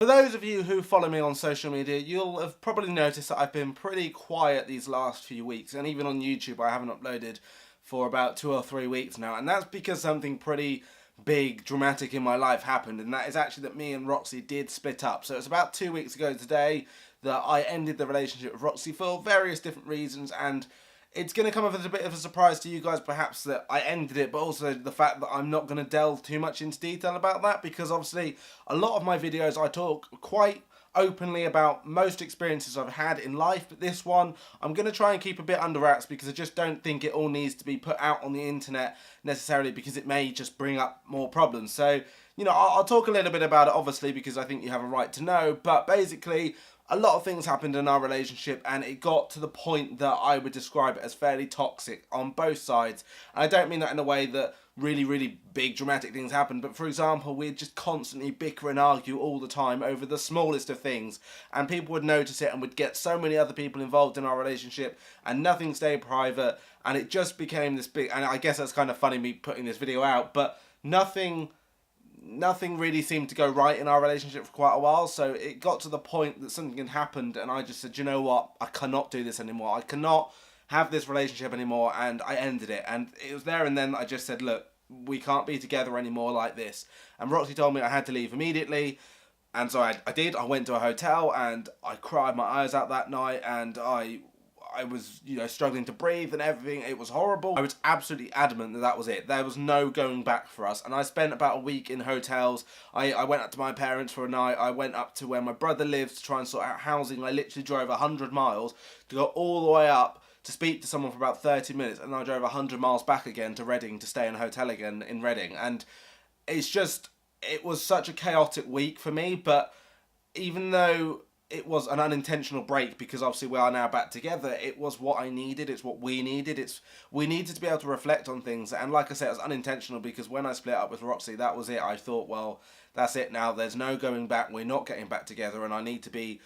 For those of you who follow me on social media, you'll have probably noticed that I've been pretty quiet these last few weeks, and even on YouTube I haven't uploaded for about 2 or 3 weeks now, and that's because something pretty big, dramatic in my life happened, and that is actually that me and Roxy did split up. So it's about 2 weeks ago today that I ended the relationship with Roxy for various different reasons, and it's going to come as a bit of a surprise to you guys perhaps that I ended it, but also the fact that I'm not going to delve too much into detail about that, because obviously a lot of my videos I talk quite openly about most experiences I've had in life, but this one I'm going to try and keep a bit under wraps because I just don't think it all needs to be put out on the internet necessarily, because it may just bring up more problems. So, I'll talk a little bit about it obviously because I think you have a right to know, but basically a lot of things happened in our relationship and it got to the point that I would describe it as fairly toxic on both sides. And I don't mean that in a way that really big dramatic things happened, but for example, we'd just constantly bicker and argue all the time over the smallest of things, and people would notice it and would get so many other people involved in our relationship and nothing stayed private, and it just became this big, and I guess that's kind of funny me putting this video out, but nothing really seemed to go right in our relationship for quite a while. So it got to the point that something had happened and I just said, you know what, I cannot do this anymore. I cannot have this relationship anymore, and I ended it. And it was there and then I just said, look, we can't be together anymore like this. And Roxy told me I had to leave immediately. And so I did. I went to a hotel and I cried my eyes out that night, and I was, struggling to breathe and everything. It was horrible. I was absolutely adamant that that was it. There was no going back for us. And I spent about a week in hotels. I went up to my parents for a night. I went up to where my brother lives to try and sort out housing. I literally drove 100 miles to go all the way up to speak to someone for about 30 minutes. And then I drove 100 miles back again to Reading to stay in a hotel again in Reading. And it was such a chaotic week for me. But even though it was an unintentional break, because obviously we are now back together, it was what I needed, it's what we needed, we needed to be able to reflect on things. And like I said, it was unintentional because when I split up with Roxy, that was it. I thought, well, that's it now, there's no going back, we're not getting back together, and I need to be,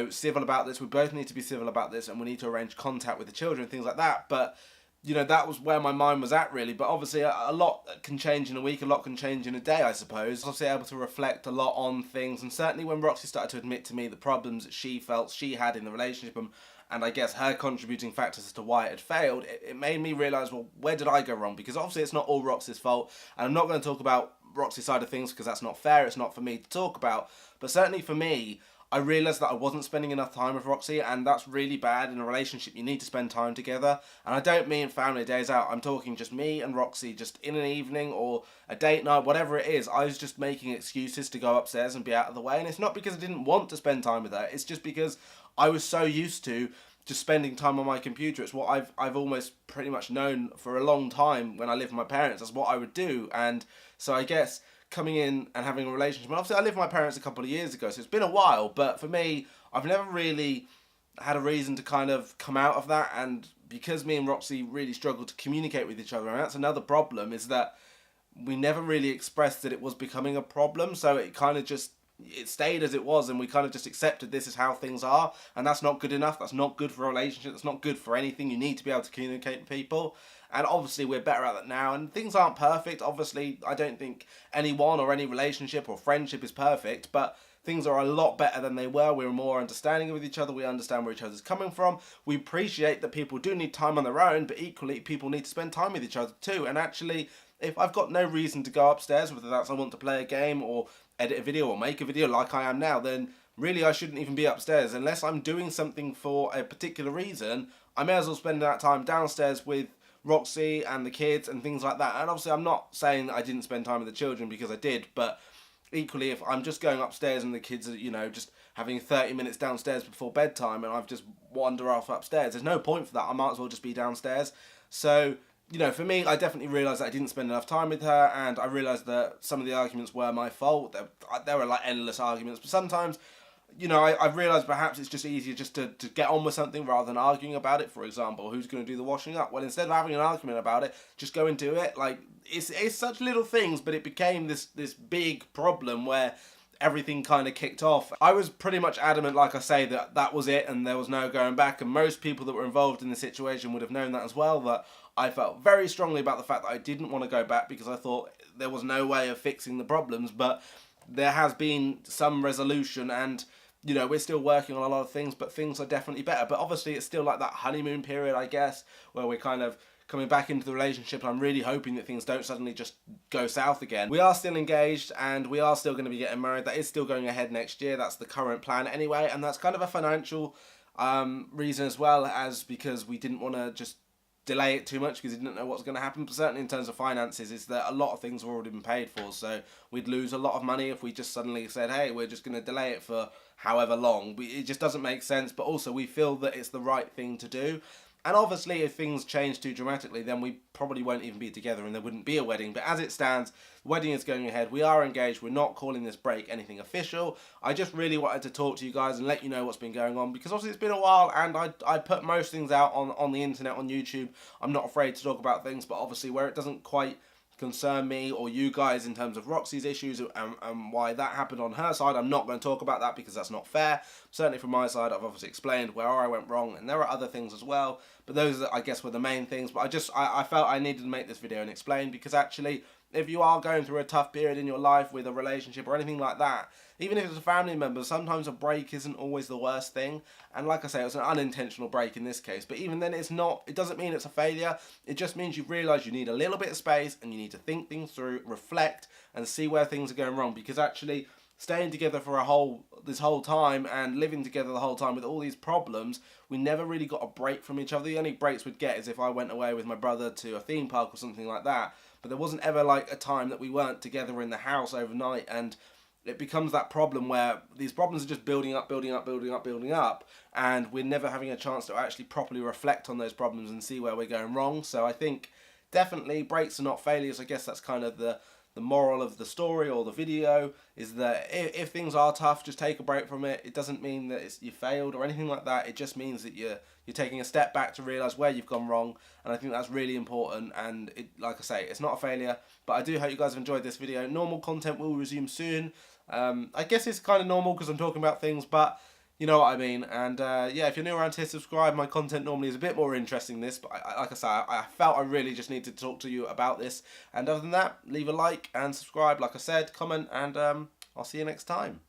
civil about this, we both need to be civil about this, and we need to arrange contact with the children, things like that. But that was where my mind was at, really. But obviously, a lot can change in a week, a lot can change in a day, I suppose. I was able to reflect a lot on things, and certainly when Roxy started to admit to me the problems that she felt she had in the relationship, and I guess her contributing factors as to why it had failed, it made me realise, well, where did I go wrong? Because obviously it's not all Roxy's fault, and I'm not going to talk about Roxy's side of things because that's not fair, it's not for me to talk about. But certainly for me, I realised that I wasn't spending enough time with Roxy, and that's really bad. In a relationship, you need to spend time together. And I don't mean family days out, I'm talking just me and Roxy, just in an evening or a date night, whatever it is. I was just making excuses to go upstairs and be out of the way. And it's not because I didn't want to spend time with her, it's just because I was so used to just spending time on my computer. It's what I've almost pretty much known for a long time when I lived with my parents. That's what I would do. And so I guess coming in and having a relationship, and obviously I lived with my parents a couple of years ago, so it's been a while, but for me, I've never really had a reason to kind of come out of that. And because me and Roxy really struggled to communicate with each other, and that's another problem, is that we never really expressed that it was becoming a problem, so it kind of just, it stayed as it was, and we kind of just accepted this is how things are, and that's not good enough. That's not good for a relationship, that's not good for anything. You need to be able to communicate with people, and obviously we're better at that now, and things aren't perfect. Obviously I don't think anyone or any relationship or friendship is perfect, but things are a lot better than they were. We're more understanding with each other, we understand where each other's coming from, we appreciate that people do need time on their own, but equally people need to spend time with each other too. And actually, if I've got no reason to go upstairs, whether that's I want to play a game or edit a video or make a video like I am now, then really I shouldn't even be upstairs. Unless I'm doing something for a particular reason, I may as well spend that time downstairs with Roxy and the kids and things like that. And obviously I'm not saying I didn't spend time with the children, because I did, but equally if I'm just going upstairs and the kids are, just having 30 minutes downstairs before bedtime and I've just wandered off upstairs, there's no point for that. I might as well just be downstairs. So, for me, I definitely realised that I didn't spend enough time with her, and I realised that some of the arguments were my fault. There were like endless arguments, but sometimes, I've realised perhaps it's just easier just to get on with something rather than arguing about it. For example, who's going to do the washing up? Well, instead of having an argument about it, just go and do it. Like, it's such little things, but it became this big problem where everything kind of kicked off. I was pretty much adamant, like I say, that that was it and there was no going back, and most people that were involved in the situation would have known that as well, that I felt very strongly about the fact that I didn't want to go back because I thought there was no way of fixing the problems. But there has been some resolution, and you know, we're still working on a lot of things, but things are definitely better. But obviously it's still like that honeymoon period, I guess, where we're kind of coming back into the relationship. I'm really hoping that things don't suddenly just go south again. We are still engaged, and we are still going to be getting married. That is still going ahead next year. That's the current plan anyway, and that's kind of a financial reason as well, as because we didn't want to just delay it too much because we didn't know what's going to happen. But certainly in terms of finances, is that a lot of things have already been paid for, so we'd lose a lot of money if we just suddenly said, hey, we're just going to delay it for however long. It just doesn't make sense, but also we feel that it's the right thing to do. And obviously if things change too dramatically, then we probably won't even be together and there wouldn't be a wedding. But as it stands, the wedding is going ahead. We are engaged. We're not calling this break anything official. I just really wanted to talk to you guys and let you know what's been going on, because obviously it's been a while, and I put most things out on the internet, on YouTube. I'm not afraid to talk about things, but obviously where it doesn't quite concern me or you guys in terms of Roxy's issues and why that happened on her side, I'm not going to talk about that because that's not fair. Certainly from my side, I've obviously explained where I went wrong, and there are other things as well, but those I guess were the main things. But I felt I needed to make this video and explain, because actually if you are going through a tough period in your life with a relationship or anything like that, even if it's a family member, sometimes a break isn't always the worst thing. And like I say, it was an unintentional break in this case, but even then it doesn't mean it's a failure. It just means you've realised you need a little bit of space, and you need to think things through, reflect, and see where things are going wrong. Because actually staying together for this whole time and living together the whole time with all these problems, we never really got a break from each other. The only breaks we'd get is if I went away with my brother to a theme park or something like that. But there wasn't ever like a time that we weren't together in the house overnight, and it becomes that problem where these problems are just building up, and we're never having a chance to actually properly reflect on those problems and see where we're going wrong. So I think definitely breaks are not failures. I guess that's kind of the moral of the story or the video, is that if things are tough, just take a break from it. It doesn't mean that you failed or anything like that. It just means that you're taking a step back to realise where you've gone wrong, and I think that's really important. And like I say, it's not a failure, but I do hope you guys have enjoyed this video. Normal content will resume soon. I guess it's kind of normal because I'm talking about things, but you know what I mean. And yeah, if you're new around here, subscribe. My content normally is a bit more interesting than this, but like I say, I felt I really just needed to talk to you about this. And other than that, leave a like and subscribe, like I said, comment, and I'll see you next time.